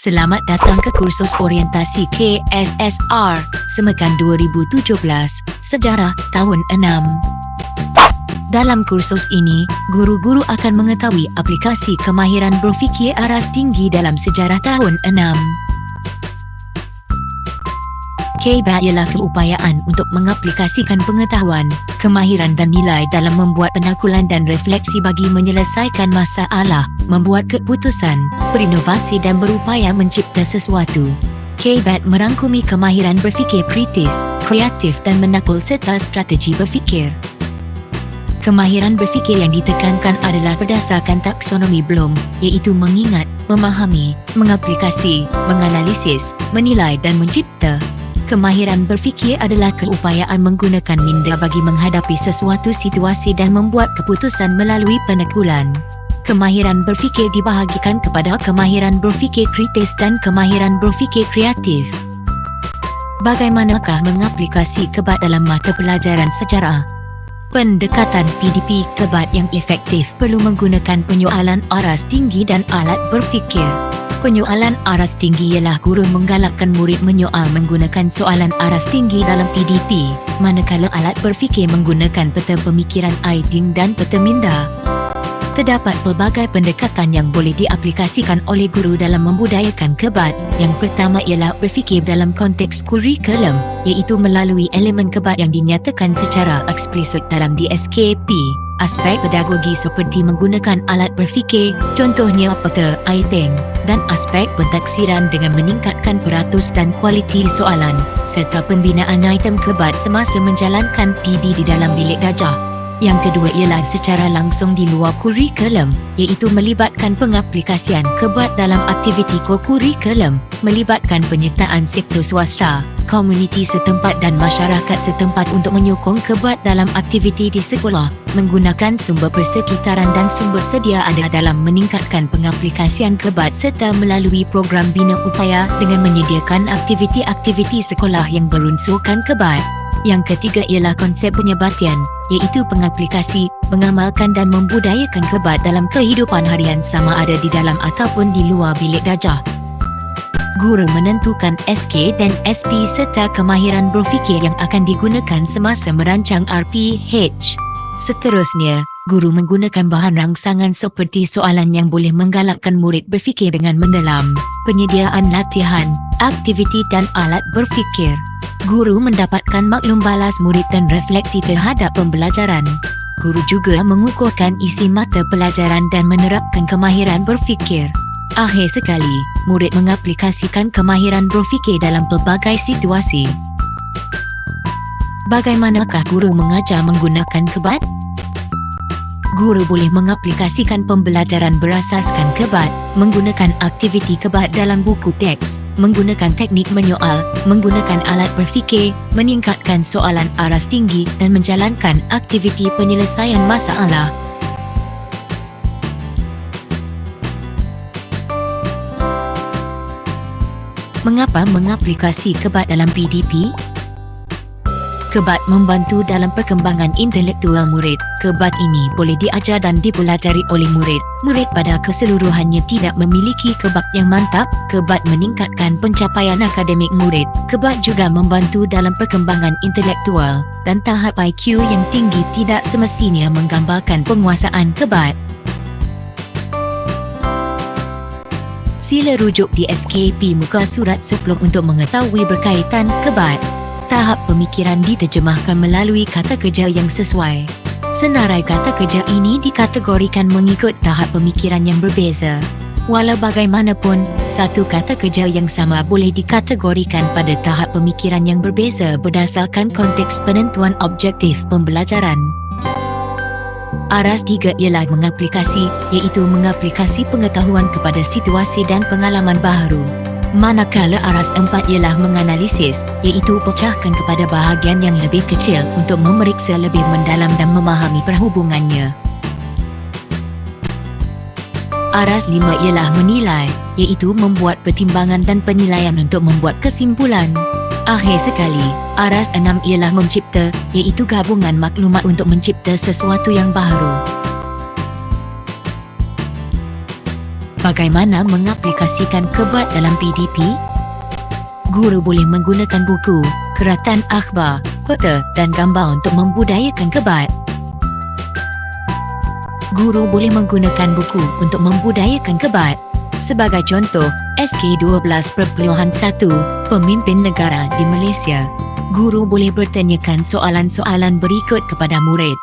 Selamat datang ke kursus orientasi KSSR Semekan 2017 Sejarah Tahun 6. Dalam kursus ini, guru-guru akan mengetahui aplikasi kemahiran berfikir aras tinggi dalam sejarah tahun 6. KBAT ialah keupayaan untuk mengaplikasikan pengetahuan, kemahiran dan nilai dalam membuat penaklukan dan refleksi bagi menyelesaikan masalah, membuat keputusan, berinovasi dan berupaya mencipta sesuatu. KBAT merangkumi kemahiran berfikir kritis, kreatif dan menakul serta strategi berfikir. Kemahiran berfikir yang ditekankan adalah berdasarkan taksonomi Bloom, iaitu mengingat, memahami, mengaplikasi, menganalisis, menilai dan mencipta. Kemahiran berfikir adalah keupayaan menggunakan minda bagi menghadapi sesuatu situasi dan membuat keputusan melalui penaklukan. Kemahiran berfikir dibahagikan kepada kemahiran berfikir kritis dan kemahiran berfikir kreatif. Bagaimanakah mengaplikasi KBAT dalam mata pelajaran sejarah? Pendekatan PDP KBAT yang efektif perlu menggunakan penyoalan aras tinggi dan alat berfikir. Penyoalan aras tinggi ialah guru menggalakkan murid menyoal menggunakan soalan aras tinggi dalam PDP, manakala alat berfikir menggunakan peta pemikiran Eyting dan peta minda. Terdapat pelbagai pendekatan yang boleh diaplikasikan oleh guru dalam membudayakan KBAT. Yang pertama ialah berfikir dalam konteks kurikulum, iaitu melalui elemen KBAT yang dinyatakan secara eksplisit dalam DSKP. Aspek pedagogi seperti menggunakan alat berfikir, contohnya peta Eyting, dan aspek pentaksiran dengan meningkatkan peratus dan kualiti soalan, serta pembinaan item KBAT semasa menjalankan PD di dalam bilik darjah. Yang kedua ialah secara langsung di luar kurikulum, iaitu melibatkan pengaplikasian KBAT dalam aktiviti kurikulum, melibatkan penyertaan sektor swasta, komuniti setempat dan masyarakat setempat untuk menyokong KBAT dalam aktiviti di sekolah, menggunakan sumber persekitaran dan sumber sedia ada dalam meningkatkan pengaplikasian KBAT serta melalui program bina upaya dengan menyediakan aktiviti-aktiviti sekolah yang berunsurkan KBAT. Yang ketiga ialah konsep penyebatian, iaitu pengaplikasi, mengamalkan dan membudayakan KBAT dalam kehidupan harian sama ada di dalam ataupun di luar bilik darjah. Guru menentukan SK dan SP serta kemahiran berfikir yang akan digunakan semasa merancang RPH. Seterusnya, guru menggunakan bahan rangsangan seperti soalan yang boleh menggalakkan murid berfikir dengan mendalam, penyediaan latihan, aktiviti dan alat berfikir. Guru mendapatkan maklum balas murid dan refleksi terhadap pembelajaran. Guru juga mengukuhkan isi mata pelajaran dan menerapkan kemahiran berfikir. Akhir sekali, murid mengaplikasikan kemahiran berfikir dalam pelbagai situasi. Bagaimanakah guru mengajar menggunakan KBAT? Guru boleh mengaplikasikan pembelajaran berasaskan KBAT, menggunakan aktiviti KBAT dalam buku teks, menggunakan teknik menyoal, menggunakan alat berfikir, meningkatkan soalan aras tinggi dan menjalankan aktiviti penyelesaian masalah. Mengapa mengaplikasi KBAT dalam PDP? KBAT membantu dalam perkembangan intelektual murid. KBAT ini boleh diajar dan dipelajari oleh murid. Murid pada keseluruhannya tidak memiliki KBAT yang mantap. KBAT meningkatkan pencapaian akademik murid. KBAT juga membantu dalam perkembangan intelektual dan tahap IQ yang tinggi tidak semestinya menggambarkan penguasaan KBAT. Sila rujuk di SKP muka surat 10 untuk mengetahui berkaitan KBAT. Tahap pemikiran diterjemahkan melalui kata kerja yang sesuai. Senarai kata kerja ini dikategorikan mengikut tahap pemikiran yang berbeza. Walau bagaimanapun, satu kata kerja yang sama boleh dikategorikan pada tahap pemikiran yang berbeza berdasarkan konteks penentuan objektif pembelajaran. Aras 3 ialah mengaplikasi, iaitu mengaplikasi pengetahuan kepada situasi dan pengalaman baharu. Manakala aras 4 ialah menganalisis, iaitu pecahkan kepada bahagian yang lebih kecil untuk memeriksa lebih mendalam dan memahami perhubungannya. Aras 5 ialah menilai, iaitu membuat pertimbangan dan penilaian untuk membuat kesimpulan. Akhir sekali, aras 6 ialah mencipta, iaitu gabungan maklumat untuk mencipta sesuatu yang baharu. Bagaimana mengaplikasikan kebat dalam PDP? Guru boleh menggunakan buku, keratan akhbar, peta dan gambar untuk membudayakan kebat. Guru boleh menggunakan buku untuk membudayakan kebat. Sebagai contoh, SK12.1 Pemimpin Negara di Malaysia. Guru boleh bertanyakan soalan-soalan berikut kepada murid.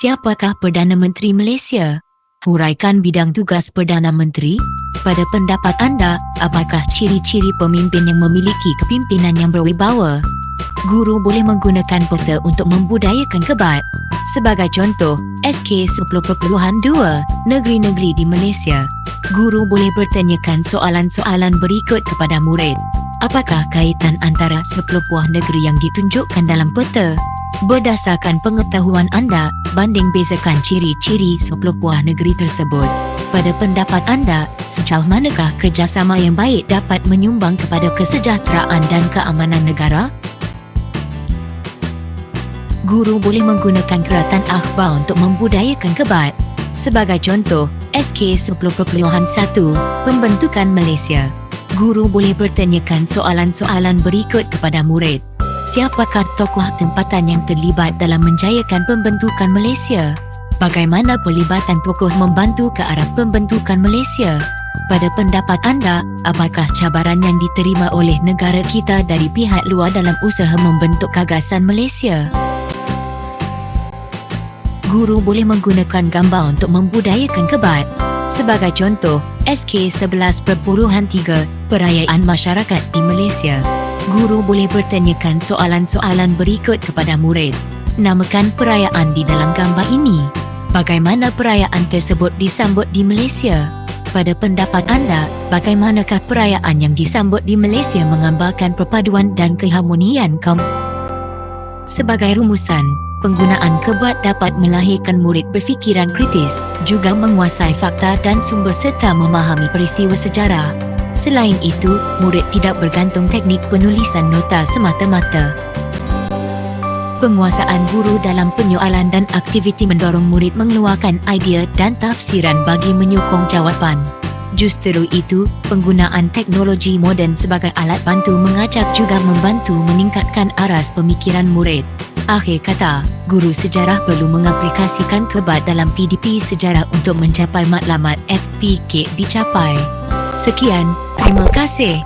Siapakah Perdana Menteri Malaysia? Huraikan bidang tugas Perdana Menteri. Pada pendapat anda, apakah ciri-ciri pemimpin yang memiliki kepimpinan yang berwibawa? Guru boleh menggunakan peta untuk membudayakan kebat. Sebagai contoh, SK10.2 Negeri-negeri di Malaysia. Guru boleh bertanyakan soalan-soalan berikut kepada murid. Apakah kaitan antara 10 buah negeri yang ditunjukkan dalam peta? Berdasarkan pengetahuan anda, banding bezakan ciri-ciri 10 buah negeri tersebut. Pada pendapat anda, sejauh manakah kerjasama yang baik dapat menyumbang kepada kesejahteraan dan keamanan negara? Guru boleh menggunakan keratan akhbar untuk membudayakan kebat. Sebagai contoh, SK10.1 Pembentukan Malaysia. Guru boleh bertanyakan soalan-soalan berikut kepada murid. Siapakah tokoh tempatan yang terlibat dalam menjayakan pembentukan Malaysia? Bagaimana pelibatan tokoh membantu ke arah pembentukan Malaysia? Pada pendapat anda, apakah cabaran yang diterima oleh negara kita dari pihak luar dalam usaha membentuk gagasan Malaysia? Guru boleh menggunakan gambar untuk membudayakan kebat. Sebagai contoh, SK11.3 Perayaan Masyarakat di Malaysia. Guru boleh bertanyakan soalan-soalan berikut kepada murid. Namakan perayaan di dalam gambar ini. Bagaimana perayaan tersebut disambut di Malaysia? Pada pendapat anda, bagaimanakah perayaan yang disambut di Malaysia menggambarkan perpaduan dan keharmonian kaum? Sebagai rumusan, penggunaan kebat dapat melahirkan murid berfikiran kritis, juga menguasai fakta dan sumber serta memahami peristiwa sejarah. Selain itu, murid tidak bergantung teknik penulisan nota semata-mata. Penguasaan guru dalam penyoalan dan aktiviti mendorong murid mengeluarkan idea dan tafsiran bagi menyokong jawapan. Justru itu, penggunaan teknologi moden sebagai alat bantu mengajar juga membantu meningkatkan aras pemikiran murid. Akhir kata, guru sejarah perlu mengaplikasikan kebat dalam PDP sejarah untuk mencapai matlamat FPK dicapai. Sekian, terima kasih.